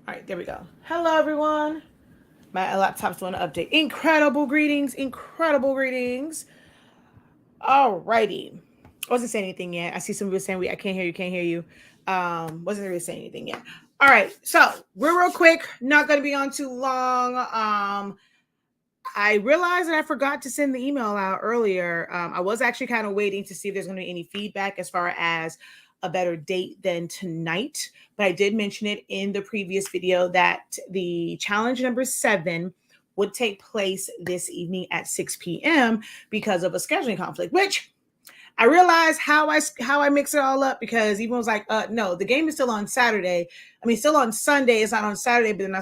All right, there we go. Hello, everyone. My laptop's doing an update. Incredible greetings, incredible greetings. All righty. I wasn't saying anything yet. I see some people saying I can't hear you, can't hear you. Wasn't really saying anything yet. All right, so we're real quick, not gonna be on too long. I realized that I forgot to send the email out earlier. I was actually kind of waiting to see if there's going to be any feedback as far as a better date than tonight. But I did mention it in the previous video that the challenge number 7 would take place this evening at 6 p.m. because of a scheduling conflict, which I realized how I mix it all up because even was like, no, the game is still on Saturday. I mean, still on Sunday. It's not on Saturday. But then I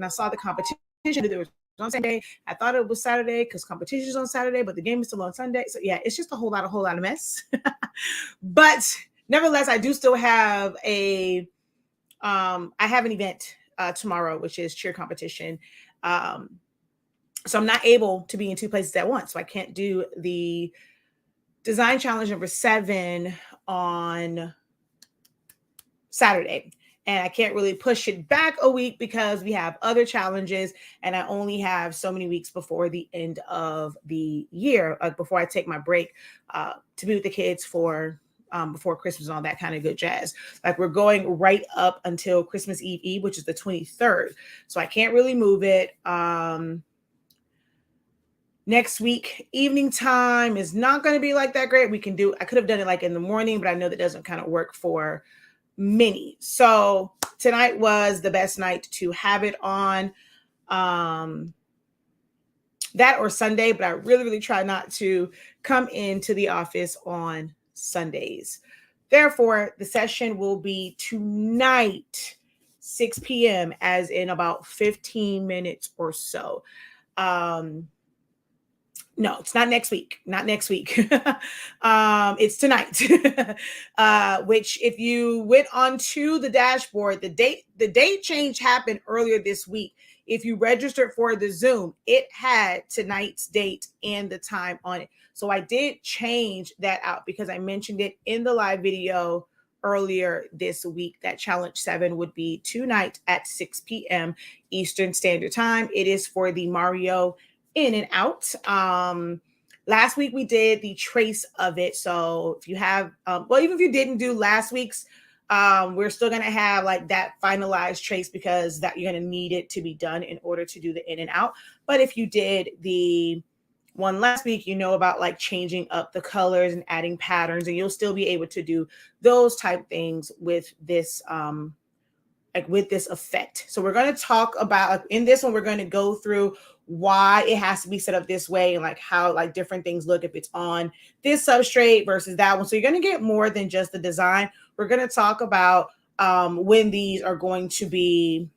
saw the competition. There was on Sunday. I thought it was Saturday because competition is on Saturday, but the game is still on Sunday. So yeah, it's just a whole lot of mess. But nevertheless, I do still have I have an event tomorrow, which is cheer competition. So I'm not able to be in two places at once. So I can't do the design challenge number 7 on Saturday. And I can't really push it back a week because we have other challenges and I only have so many weeks before the end of the year, before I take my break to be with the kids for before Christmas and all that kind of good jazz. Like we're going right up until Christmas Eve, which is the 23rd. So I can't really move it. Next week, evening time is not going to be like that great. I could have done it like in the morning, but I know that doesn't kind of work for many. So tonight was the best night to have it on. That or Sunday, but I really try not to come into the office on Sundays. Therefore, the session will be tonight, 6 p.m., as in about 15 minutes or so. No, it's not next week. Not next week. It's tonight. Which, if you went onto the dashboard, the date change happened earlier this week. If you registered for the Zoom, it had tonight's date and the time on it. So I did change that out because I mentioned it in the live video earlier this week that challenge 7 would be tonight at 6 p.m. Eastern Standard Time. It is for the Mario In and Out. Last week we did the trace of it. So if you have, even if you didn't do last week's, we're still going to have like that finalized trace because that you're going to need it to be done in order to do the in and out. But if you did the one last week, you know about like changing up the colors and adding patterns, and you'll still be able to do those type things with this, with this effect. So we're going to talk about in this one, we're going to go through why it has to be set up this way and like how like different things look if it's on this substrate versus that one. So you're going to get more than just the design. We're going to talk about when these are going to be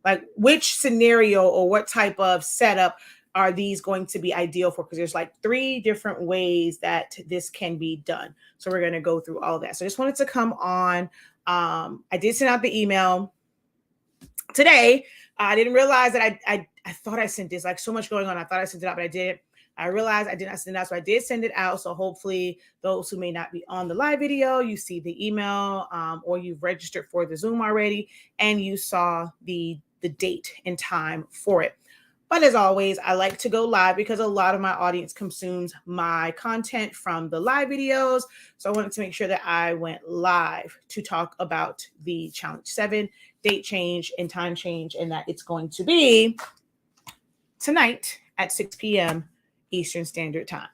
like which scenario or what type of setup are these going to be ideal for, because there's like 3 different ways that this can be done. So we're going to go through all of that. So I just wanted to come on. I did send out the email today. I didn't realize that I thought I sent this, like so much going on. I thought I sent it out, but I didn't. I realized I did not send it out. So I did send it out. So hopefully those who may not be on the live video, you see the email, or you've registered for the Zoom already and you saw the date and time for it. But as always, I like to go live because a lot of my audience consumes my content from the live videos. So I wanted to make sure that I went live to talk about the Challenge 7 date change and time change, and that it's going to be tonight at 6 p.m. Eastern Standard Time.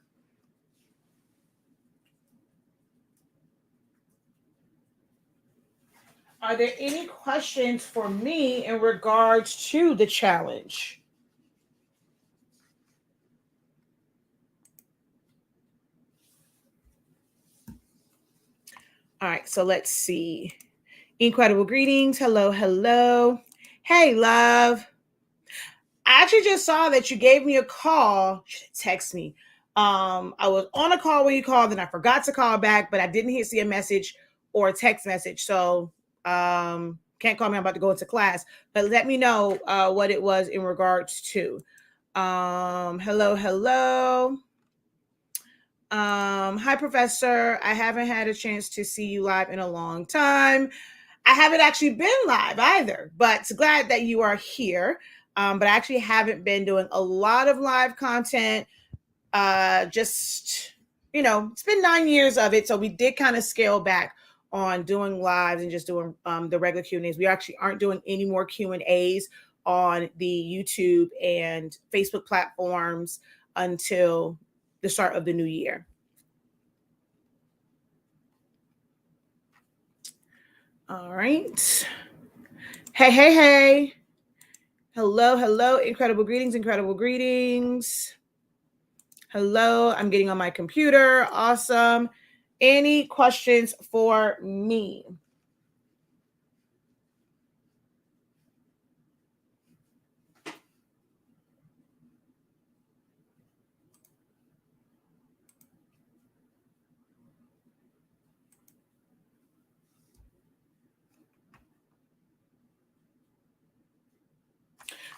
Are there any questions for me in regards to the challenge? All right, so let's see. Incredible greetings. Hello. Hey, love. I actually just saw that you gave me a call. Text me. I was on a call when you called, and I forgot to call back, but I didn't see a message or a text message. So can't call me. I'm about to go into class, but let me know what it was in regards to. Hello. Hi, Professor. I haven't had a chance to see you live in a long time. I haven't actually been live either, but glad that you are here. But I actually haven't been doing a lot of live content. Just, it's been 9 years of it. So we did kind of scale back on doing lives and just doing the regular Q&As. We actually aren't doing any more Q&As on the YouTube and Facebook platforms until the start of the new year. All right. Hey. Hello. Incredible greetings. Hello, I'm getting on my computer. Awesome. Any questions for me?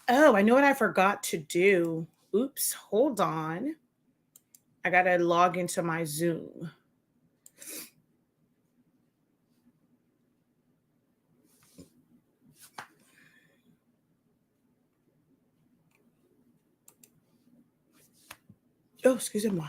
Oh, I know what I forgot to do. Oops, hold on. I got to log into my Zoom. Oh, excusez-moi.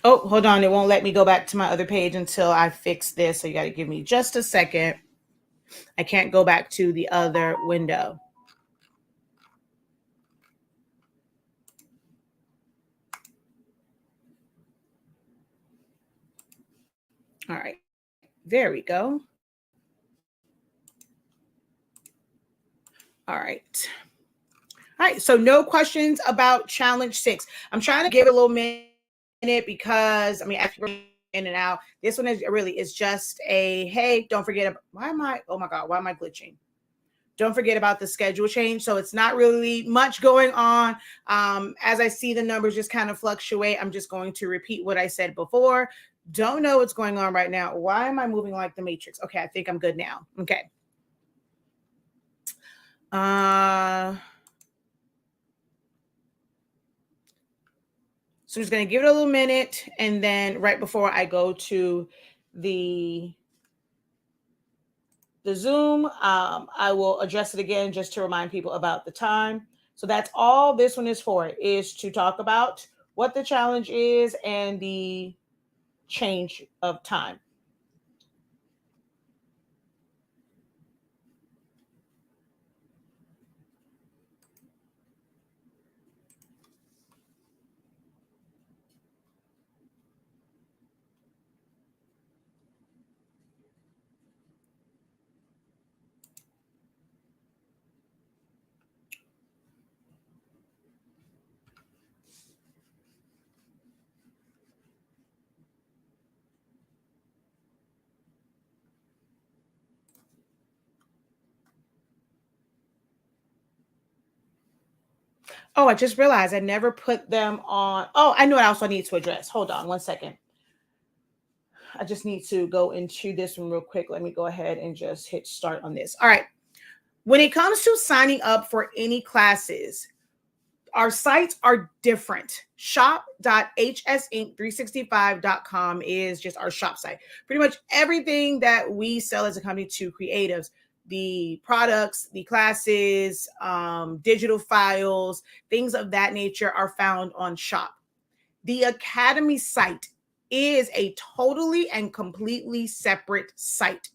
Oh, hold on. It won't let me go back to my other page until I fix this. So you got to give me just a second. I can't go back to the other window. All right. There we go. All right. All right. So no questions about challenge 6. I'm trying to give it a little minute because after in and out, this one is just a, hey, don't forget about, why am I glitching? Don't forget about the schedule change. So it's not really much going on. As I see the numbers just kind of fluctuate, I'm just going to repeat what I said before. Don't know what's going on right now. Why am I moving like the Matrix? Okay, I think I'm good now. Okay. So I'm just going to give it a little minute. And then right before I go to the Zoom, I will address it again just to remind people about the time. So that's all this one is for, is to talk about what the challenge is and the change of time. Oh, I just realized I never put them on. Oh, I know what else I need to address. Hold on one second. I just need to go into this one real quick. Let me go ahead and just hit start on this. All right. When it comes to signing up for any classes, our sites are different. Shop.hsinc365.com is just our shop site. Pretty much everything that we sell as a company to creatives, the products, the classes, digital files, things of that nature are found on Shop. The Academy site is a totally and completely separate site.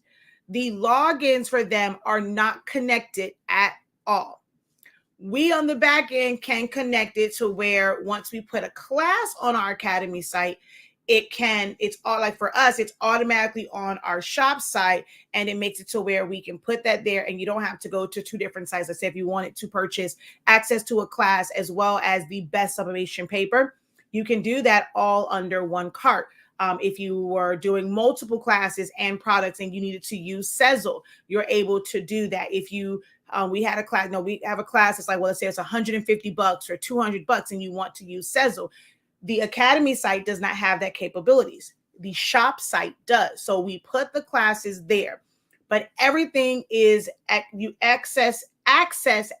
The logins for them are not connected at all. We on the back end can connect it to where once we put a class on our Academy site, it's all like for us, it's automatically on our shop site, and it makes it to where we can put that there and you don't have to go to two different sites. Let's say if you wanted to purchase access to a class as well as the best sublimation paper, you can do that all under one cart. If you were doing multiple classes and products and you needed to use Sezzle, you're able to do that. If you we have a class. It's like, well, let's say it's $150 or $200 and you want to use Sezzle. The Academy site does not have that capabilities. the shop site does. So we put the classes there, but everything is you access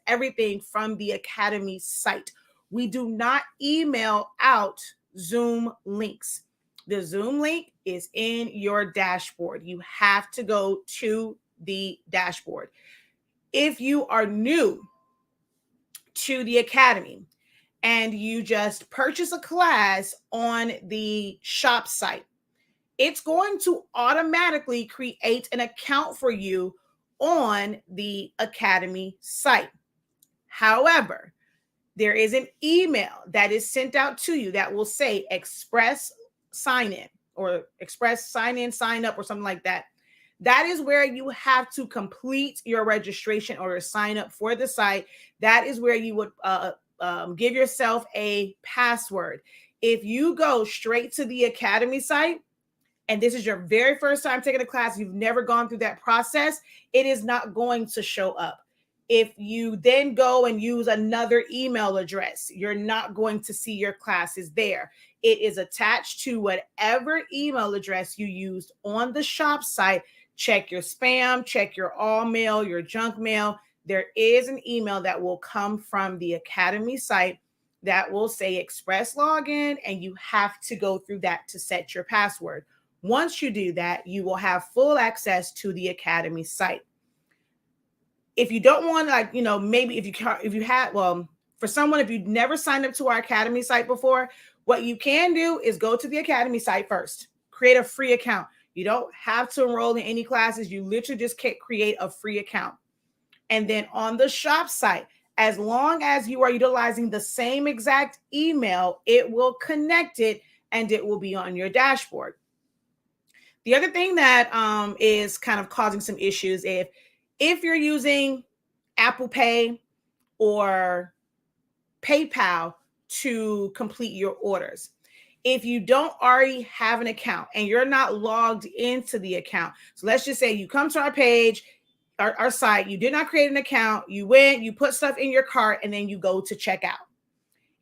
everything from the Academy site. We do not email out Zoom links. The Zoom link is in your dashboard. You have to go to the dashboard. If you are new to the Academy and you just purchase a class on the shop site, it's going to automatically create an account for you on the Academy site. However, there is an email that is sent out to you that will say Express Sign In or Express Sign In, Sign Up or something like that. That is where you have to complete your registration or sign up for the site. That is where you would give yourself a password. If you go straight to the Academy site, and this is your very first time taking a class, you've never gone through that process, it is not going to show up. If you then go and use another email address, you're not going to see your classes there. It is attached to whatever email address you used on the shop site. Check your spam, check your all mail, your junk mail. There is an email that will come from the Academy site that will say Express Login, and you have to go through that to set your password. Once you do that, you will have full access to the Academy site. If you don't want, maybe if you've never signed up to our Academy site before, what you can do is go to the Academy site first, create a free account. You don't have to enroll in any classes. You literally just create a free account. And then on the shop site, as long as you are utilizing the same exact email, it will connect it and it will be on your dashboard. The other thing that is kind of causing some issues, if you're using Apple Pay or PayPal to complete your orders, if you don't already have an account and you're not logged into the account, so let's just say you come to our page, our site, you did not create an account, you went, you put stuff in your cart, and then you go to check out.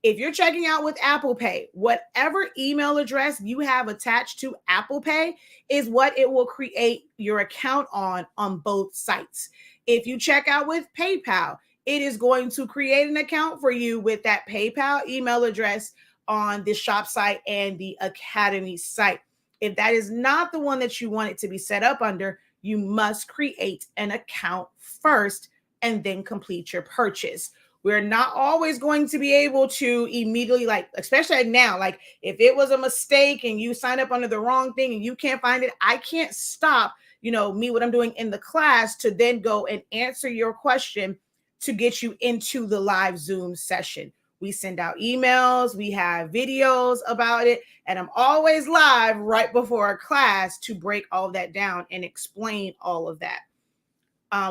If you're checking out with Apple Pay, whatever email address you have attached to Apple Pay is what it will create your account on both sites. If you check out with PayPal, it is going to create an account for you with that PayPal email address on the shop site and the Academy site. If that is not the one that you want it to be set up under, you must create an account first and then complete your purchase. We're not always going to be able to immediately, especially now, if it was a mistake and you signed up under the wrong thing and you can't find it, I can't stop, what I'm doing in the class to then go and answer your question to get you into the live Zoom session. We send out emails, we have videos about it, and I'm always live right before a class to break all of that down and explain all of that.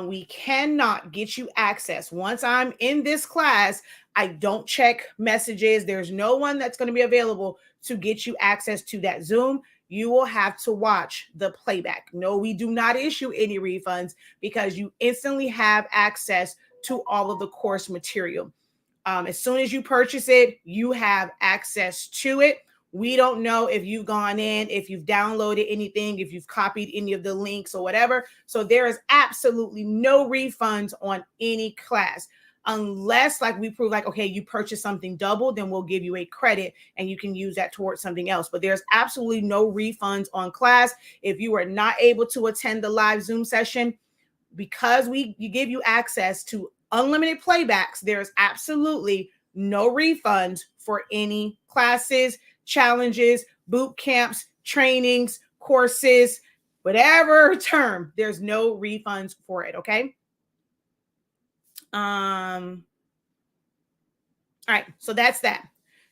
We cannot get you access. Once I'm in this class, I don't check messages. There's no one that's going to be available to get you access to that Zoom. You will have to watch the playback. No, we do not issue any refunds because you instantly have access to all of the course material. As soon as you purchase it, you have access to it. We don't know if you've gone in, if you've downloaded anything, if you've copied any of the links or whatever. So there is absolutely no refunds on any class unless we prove okay, you purchased something double, then we'll give you a credit and you can use that towards something else. But there's absolutely no refunds on class. If you are not able to attend the live Zoom session, because you give you access to unlimited playbacks, there's absolutely no refund for any classes, challenges, boot camps, trainings, courses, whatever term, there's no refunds for it. Okay. All right. So that's that.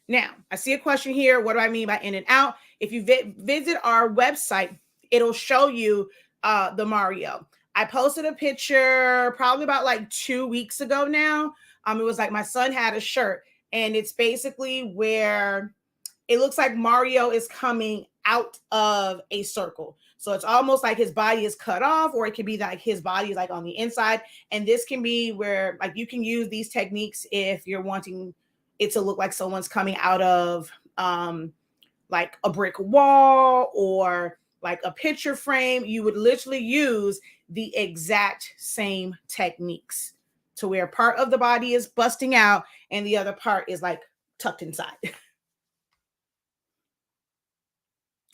Now I see a question here. What do I mean by in and out? If you visit our website, it'll show you the Mario. I posted a picture probably about 2 weeks ago now. It was my son had a shirt, and it's basically where it looks like Mario is coming out of a circle. So it's almost like his body is cut off, or it could be his body is on the inside. And this can be where you can use these techniques if you're wanting it to look like someone's coming out of like a brick wall or like a picture frame, you would literally use the exact same techniques to where part of the body is busting out and the other part is like tucked inside.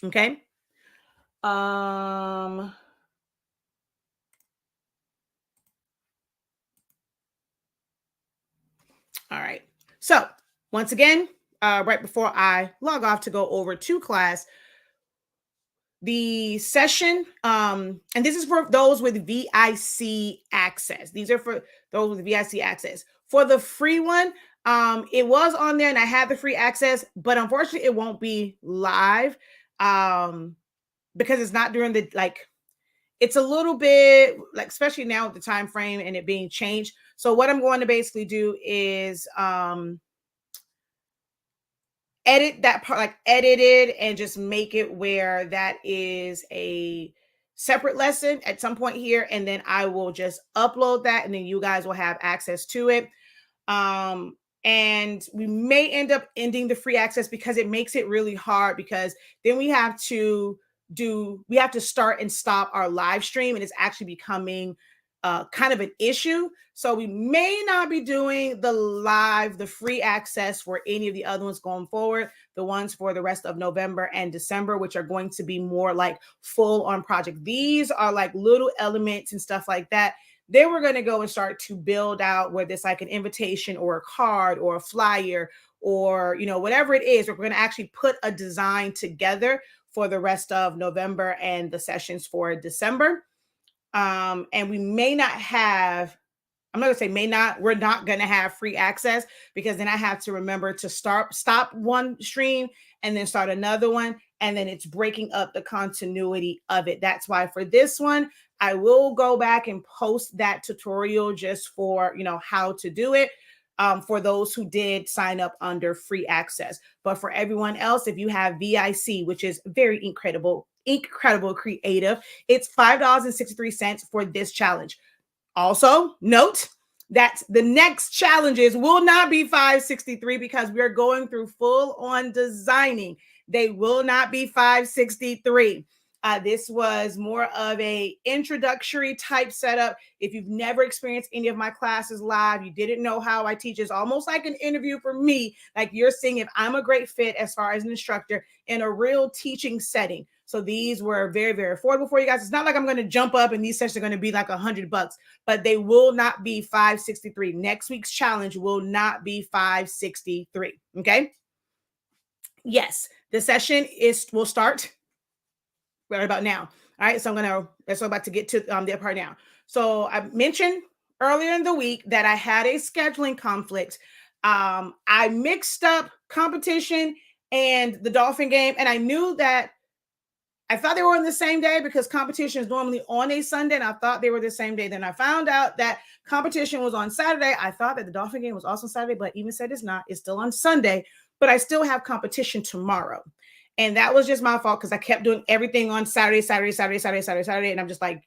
Okay. All right. So once again, right before I log off to go over to class, the session, and this is for those with VIC access. These are for those with VIC access. For the free one, it was on there and I had the free access, but unfortunately it won't be live because it's not during the, like, it's a little bit like, especially now with the time frame and it being changed. So what I'm going to basically do is edit that part, like edit it and just make it where that is a separate lesson at some point here, and then I will just upload that and then you guys will have access to it. And we may end up ending the free access because it makes it really hard, because then we have to start and stop our live stream and it's actually becoming kind of an issue. So we may not be doing the free access for any of the other ones going forward, the ones for the rest of November and December, which are going to be more like full on project. These are like little elements and stuff like that. Then we're going to go and start to build out whether it's like an invitation or a card or a flyer or, you know, whatever it is. We're going to actually put a design together for the rest of November and the sessions for December. And we may not have, I'm not gonna say may not, we're not gonna have free access, because then I have to remember to stop one stream and then start another one, and then it's breaking up the continuity of it. That's why for this one, I will go back and post that tutorial just for, you know, how to do it. For those who did sign up under free access. But for everyone else, if you have VIC, which is very incredible creative, it's $5.63 for this challenge. Also, note that the next challenges will not be $5.63 because we are going through full on designing. They will not be $5.63. This was more of a introductory type setup. If you've never experienced any of my classes live, you didn't know how I teach, it's almost like an interview for me. Like you're seeing if I'm a great fit as far as an instructor in a real teaching setting. So these were very, very affordable for you guys. It's not like I'm going to jump up and these sessions are going to be like $100, but they will not be $5.63. Next week's challenge will not be $5.63. Okay. Yes, the session will start right about now. All right. So I'm about to get to the part now. So I mentioned earlier in the week that I had a scheduling conflict. I mixed up competition and the Dolphin game, and I knew that I thought they were on the same day because competition is normally on a Sunday, and I thought they were the same day. Then I found out that competition was on Saturday. I thought that the Dolphin game was also Saturday, but even said it's not. It's still on Sunday, but I still have competition tomorrow. And that was just my fault because I kept doing everything on Saturday, and I'm just like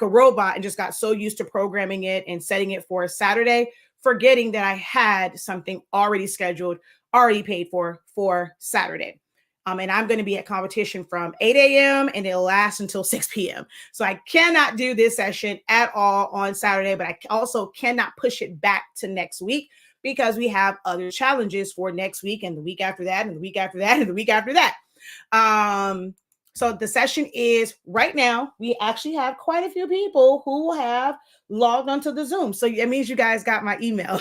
a robot and just got so used to programming it and setting it for Saturday, forgetting that I had something already scheduled, already paid for Saturday. And I'm going to be at competition from 8 a.m. and it'll last until 6 p.m. So I cannot do this session at all on Saturday, but I also cannot push it back to next week because we have other challenges for next week and the week after that and the week after that and the week after that. So the session is right now. We actually have quite a few people who have logged onto the Zoom. So that means you guys got my email.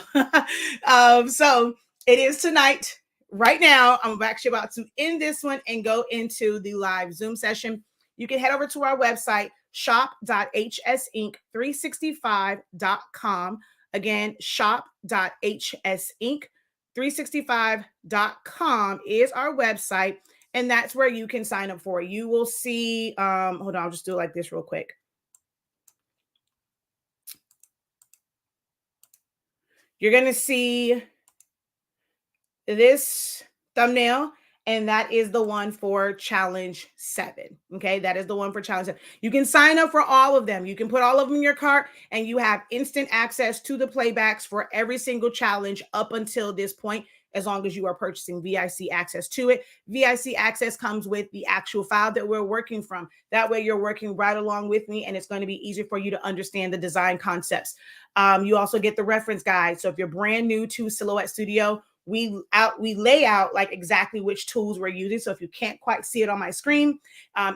So it is tonight. Right now, I'm actually about to end this one and go into the live Zoom session. You can head over to our website, shop.hsinc365.com. Again, shop.hsinc365.com is our website, and that's where you can sign up for it. You will see, hold on, I'll just do it like this real quick. You're going to see this thumbnail, and that is the one for challenge 7. Okay, that is the one for challenge 7. You can sign up for all of them. You can put all of them in your cart and you have instant access to the playbacks for every single challenge up until this point. as long as you are purchasing VIC access to it. VIC access comes with the actual file that we're working from. That way you're working right along with me, and it's going to be easier for you to understand the design concepts. You also get the reference guide. So if you're brand new to Silhouette Studio, we lay out like exactly which tools we're using. So if you can't quite see it on my screen,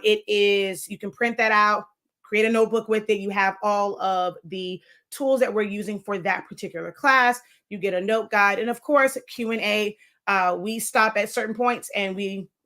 you can print that out, create a notebook with it. You have all of the tools that we're using for that particular class. You get a note guide, and of course Q&A. We stop at certain points and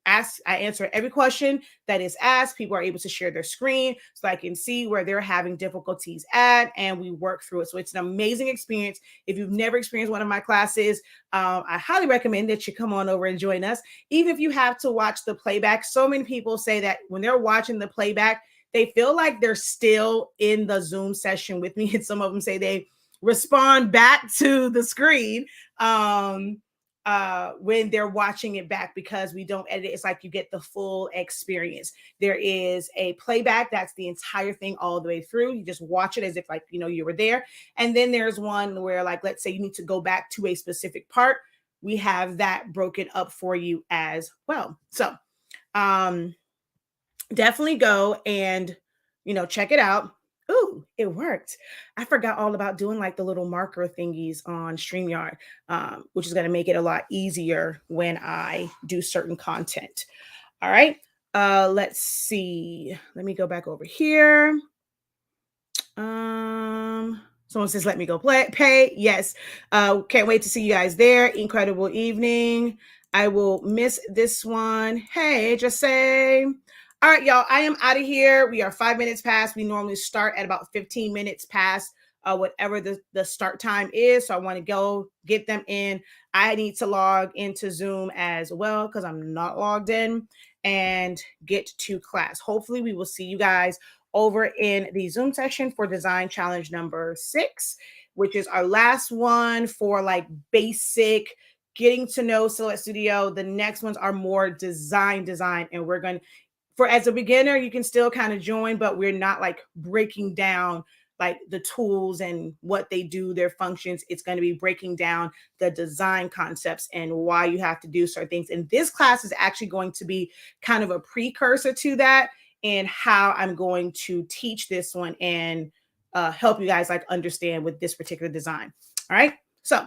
I answer every question that is asked. People are able to share their screen so I can see where they're having difficulties at, and we work through it. So it's an amazing experience. If you've never experienced one of my classes, I highly recommend that you come on over and join us. Even if you have to watch the playback, so many people say that when they're watching the playback, they feel like they're still in the Zoom session with me. And some of them say they respond back to the screen when they're watching it back, because we don't edit it. It's like you get the full experience. There is a playback that's the entire thing all the way through. You just watch it as if like, you were there. And then there's one where, like, let's say you need to go back to a specific part. We have that broken up for you as well. So definitely go and, check it out. Ooh, it worked. I forgot all about doing like the little marker thingies on StreamYard, which is going to make it a lot easier when I do certain content. All right. Let's see. Let me go back over here. Someone says, let me go pay. Yes. Can't wait to see you guys there. Incredible evening. I will miss this one. Hey, just say. All right, y'all, I am out of here. We are 5 minutes past. We normally start at about 15 minutes past whatever the start time is. So I want to go get them in. I need to log into Zoom as well because I'm not logged in, and get to class. Hopefully we will see you guys over in the Zoom session for design challenge number 6, which is our last one for like basic getting to know Silhouette Studio. The next ones are more design, and we're going to, as a beginner, you can still kind of join, but we're not like breaking down like the tools and what they do, their functions. It's going to be breaking down the design concepts and why you have to do certain things. And this class is actually going to be kind of a precursor to that, and how I'm going to teach this one and help you guys like understand with this particular design. All right. So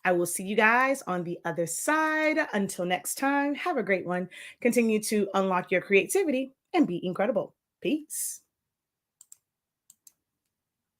I will see you guys on the other side. Until next time, have a great one. Continue to unlock your creativity and be incredible. Peace.